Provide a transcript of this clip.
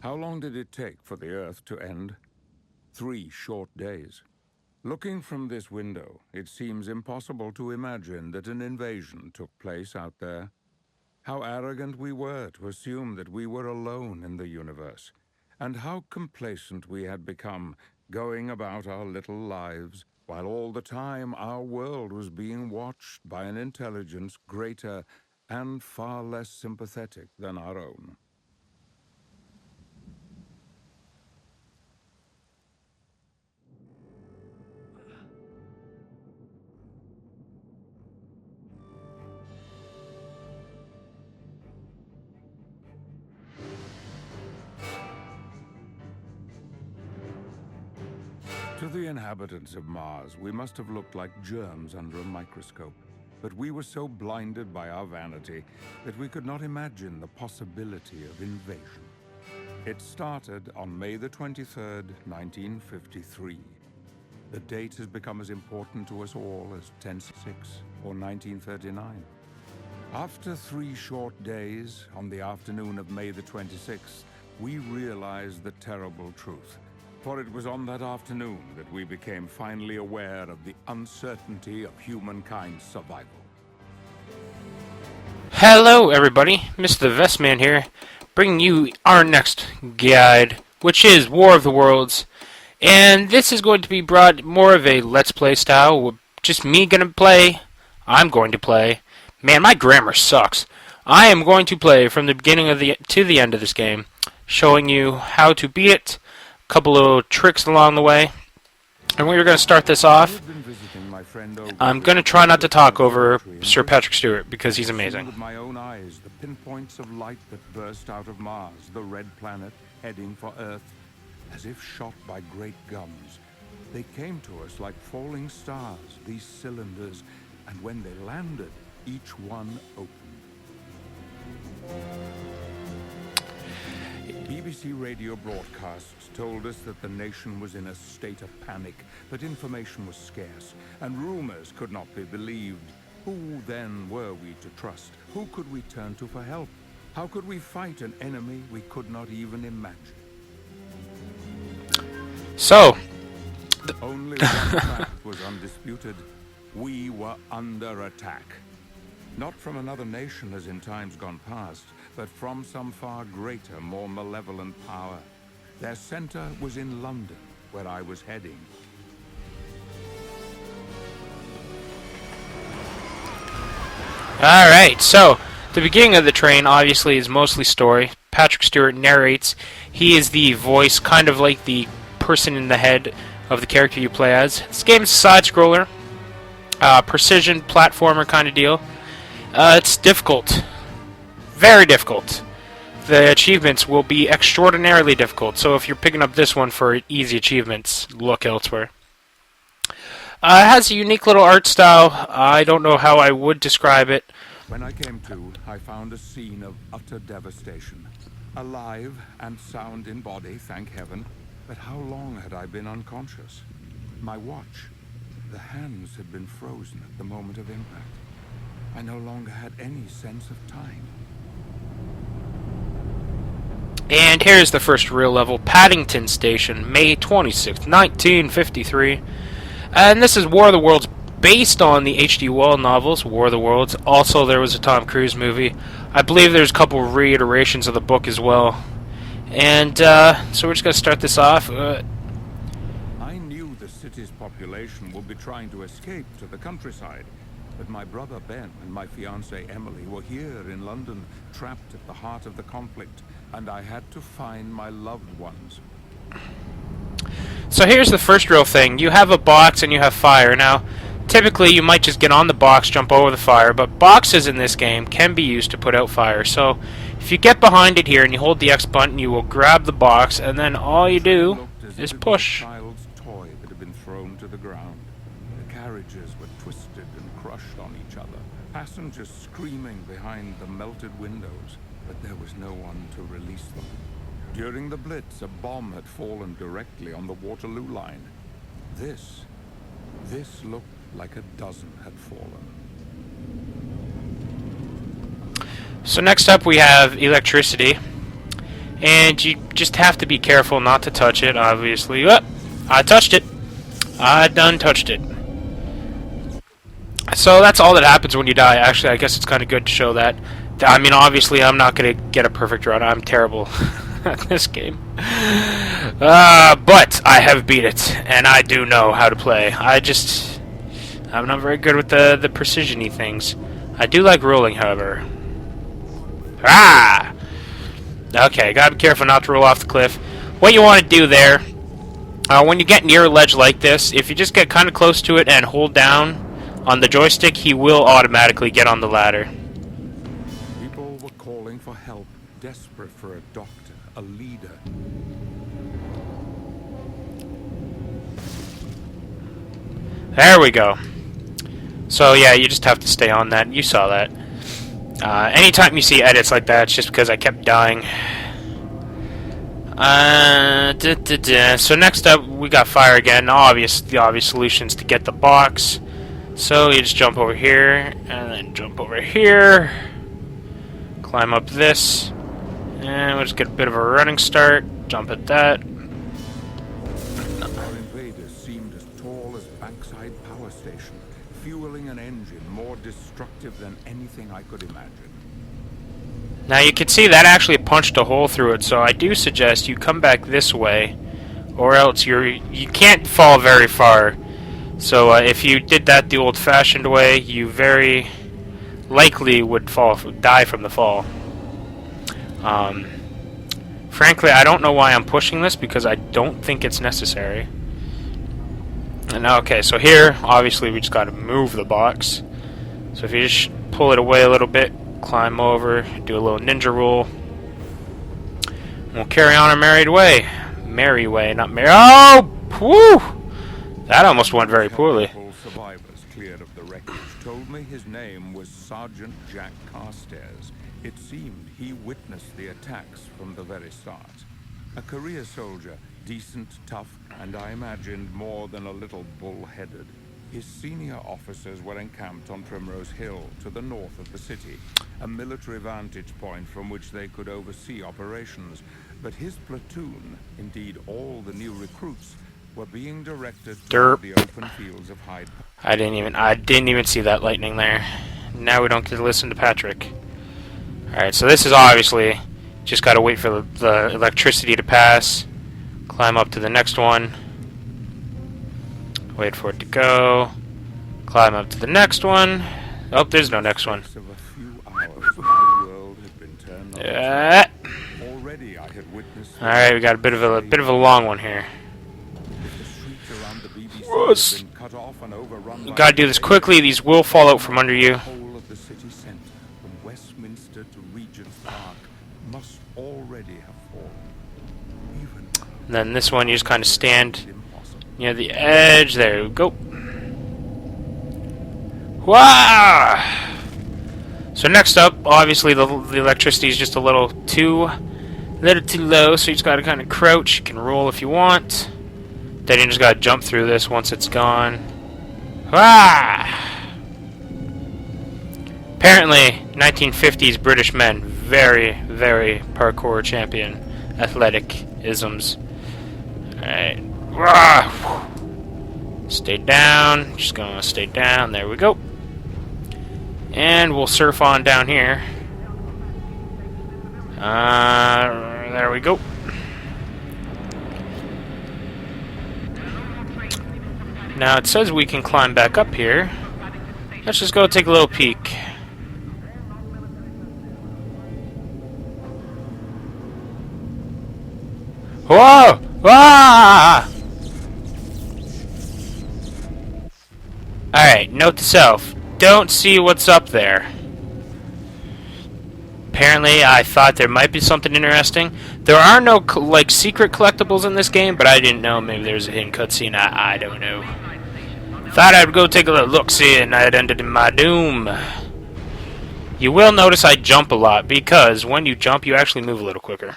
How long did it take for the Earth to end? 3 short days. Looking from this window, it seems impossible to imagine that an invasion took place out there. How arrogant we were to assume that we were alone in the universe, and how complacent we had become, going about our little lives, while all the time our world was being watched by an intelligence greater and far less sympathetic than our own. To the inhabitants of Mars, we must have looked like germs under a microscope. But we were so blinded by our vanity that we could not imagine the possibility of invasion. It started on May the 23rd, 1953. The date has become as important to us all as 10/6 or 1939. After 3 short days, on the afternoon of May the 26th, we realized the terrible truth. For it was on that afternoon that we became finally aware of the uncertainty of humankind's survival. Hello everybody, Mr. the Vestman here, bringing you our next guide, which is War of the Worlds. And this is going to be brought more of a Let's Play style, just me gonna play, I'm going to play. Man, my grammar sucks. I am going to play from the beginning of to the end of this game, showing you how to beat it, a couple of tricks along the way. And we're going to start this off. I'm going to try not to talk over Sir Patrick Stewart because he's amazing. With my own eyes, the pinpoints of light that burst out of Mars, the red planet, heading for Earth, as if shot by great guns. They came to us like falling stars, these cylinders, and when they landed, each one opened. BBC radio broadcasts told us that the nation was in a state of panic, but information was scarce, and rumors could not be believed. Who then were we to trust? Who could we turn to for help? How could we fight an enemy we could not even imagine? So, only one fact was undisputed. We were under attack. Not from another nation as in times gone past, but from some far greater, more malevolent power. Their center was in London, where I was heading. alright, so, the beginning of the train obviously is mostly story. Patrick Stewart narrates. He is the voice, kind of like the person in the head of the character you play as. This game is a side-scroller, precision platformer kind of deal. It's difficult. Very difficult. The achievements will be extraordinarily difficult, so if you're picking up this one for easy achievements, look elsewhere. It has a unique little art style. I don't know how I would describe it. When I came to, I found a scene of utter devastation. Alive and sound in body, thank heaven. But how long had I been unconscious? My watch. The hands had been frozen at the moment of impact. I no longer had any sense of time. And here's the first real level, Paddington Station, May 26th, 1953. And this is War of the Worlds, based on the H.G. Wells novels, War of the Worlds. Also, there was a Tom Cruise movie. I believe there's a couple reiterations of the book as well. And so we're just going to start this off. I knew the city's population would be trying to escape to the countryside. But my brother Ben and my fiancée Emily were here in London, trapped at the heart of the conflict, and I had to find my loved ones. So here's the first real thing. You have a box and you have fire. Now, typically you might just get on the box, jump over the fire, but boxes in this game can be used to put out fire. So if you get behind it here and you hold the X button, you will grab the box, and then all you do is push. A child's toy that had been thrown to the ground. The carriages were twisted and crushed on each other. Passengers screaming behind the melted windows, but there was no one to release them. During the Blitz, a bomb had fallen directly on the Waterloo line. This looked like a dozen had fallen. So next up we have electricity. and you just have to be careful not to touch it, obviously. Oh, I touched it. I done touched it. So that's all that happens when you die. Actually, I guess it's kind of good to show that. I mean, obviously, I'm not going to get a perfect run. I'm terrible at this game. But I have beat it, and I do know how to play. I'm not very good with the precision-y things. I do like rolling, however. Ah! Okay, gotta be careful not to roll off the cliff. What you want to do there, when you get near a ledge like this, if you just get kind of close to it and hold down on the joystick, he will automatically get on the ladder. People were calling for help, desperate for a doctor, a leader. There we go. So yeah, you just have to stay on that. You saw that. Anytime you see edits like that, it's just because I kept dying. So next up, we got fire again. The obvious solutions to get the box. So you just jump over here, and then jump over here. Climb up this. And we'll just get a bit of a running start. Jump at that. Our invaders seemed as tall as Bankside Power Station, fueling an engine more destructive than anything I could imagine. Now you can see that actually punched a hole through it, so I do suggest you come back this way, or else you can't fall very far. So if you did that the old-fashioned way, you very likely would die from the fall. Frankly, I don't know why I'm pushing this, because I don't think it's necessary. And okay, so here, obviously, we just got to move the box. So if you just pull it away a little bit, climb over, do a little ninja roll, we'll carry on our merry way. Merry way, not merry. Oh! Whew! That almost went very poorly. Survivors cleared of the wreckage told me his name was Sergeant Jack Carstairs. It seemed he witnessed the attacks from the very start. A career soldier, decent, tough, and I imagined more than a little bull-headed. His senior officers were encamped on Primrose Hill, to the north of the city, a military vantage point from which they could oversee operations. But his platoon, indeed all the new recruits, were being directed toward the open fields of Hyde Park. I didn't even see that lightning there. Now we don't get to listen to Patrick. Alright, so this is obviously just gotta wait for the electricity to pass. Climb up to the next one. Wait for it to go. Climb up to the next one. Oh, there's no next one. Alright, we got a bit of a long one here. You gotta do this quickly, these will fall out from under you. And then this one, you just kind of stand near the edge. There we go. Wow! So next up, obviously the electricity is just a little too low, so you just gotta kind of crouch. You can roll if you want. Then you just gotta jump through this once it's gone. Ah! Apparently, 1950s British men, very, very parkour champion, athletic-isms. Alright. Ah! Stay down. Just gonna stay down. There we go. And we'll surf on down here. There we go. Now it says we can climb back up here. Let's just go take a little peek. Whoa! Ah! Alright, note to self. Don't see what's up there. Apparently, I thought there might be something interesting. There are no, like, secret collectibles in this game, but I didn't know. Maybe there's a hidden cutscene. I don't know. Thought I'd go take a little look-see, and I'd ended in my doom. You will notice I jump a lot, because when you jump, you actually move a little quicker.